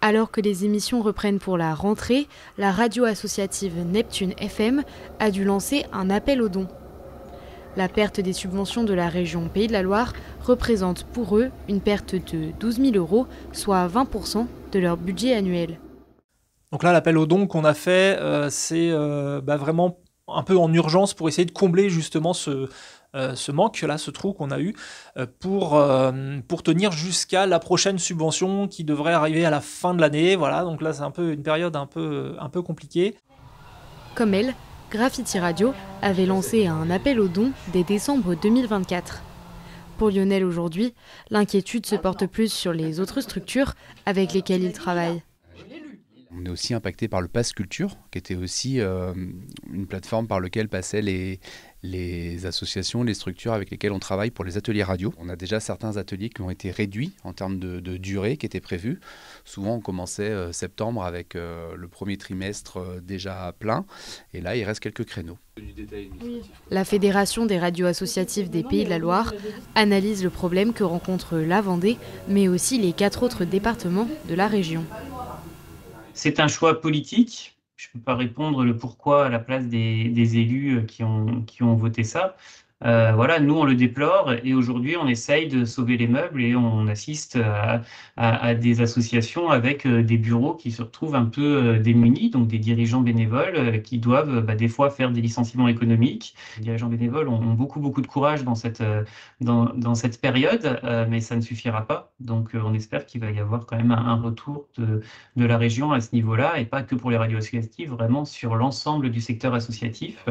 Alors que les émissions reprennent pour la rentrée, la radio associative Neptune FM a dû lancer un appel aux dons. La perte des subventions de la région Pays de la Loire représente pour eux une perte de 12 000 €, soit 20% de leur budget annuel. Donc là, l'appel aux dons qu'on a fait, c'est vraiment un peu en urgence pour essayer de combler justement ce manque, là, ce trou qu'on a eu, pour tenir jusqu'à la prochaine subvention qui devrait arriver à la fin de l'année. Voilà, donc là, c'est un peu une période un peu compliquée. Comme elle, Graffiti Radio avait lancé un appel aux dons dès décembre 2024. Pour Lionel aujourd'hui, l'inquiétude se porte plus sur les autres structures avec lesquelles il travaille. On est aussi impacté par le Pass Culture, qui était aussi une plateforme par laquelle passaient les associations, les structures avec lesquelles on travaille pour les ateliers radio. On a déjà certains ateliers qui ont été réduits en termes de durée qui étaient prévus. Souvent, on commençait septembre avec le premier trimestre déjà plein. Et là, il reste quelques créneaux. La Fédération des radios associatives des Pays de la Loire analyse le problème que rencontre la Vendée, mais aussi les 4 autres départements de la région. C'est un choix politique. Je ne peux pas répondre le pourquoi à la place des élus qui ont voté ça. Voilà, nous on le déplore et aujourd'hui on essaye de sauver les meubles et on assiste à des associations avec des bureaux qui se retrouvent un peu démunis, donc des dirigeants bénévoles qui doivent des fois faire des licenciements économiques. Les dirigeants bénévoles ont beaucoup de courage dans cette période, mais ça ne suffira pas. Donc on espère qu'il va y avoir quand même un retour de la région à ce niveau-là et pas que pour les radios associatives, vraiment sur l'ensemble du secteur associatif.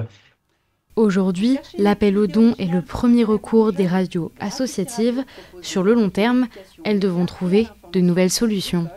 Aujourd'hui, l'appel aux dons est le premier recours des radios associatives. Sur le long terme, elles devront trouver de nouvelles solutions.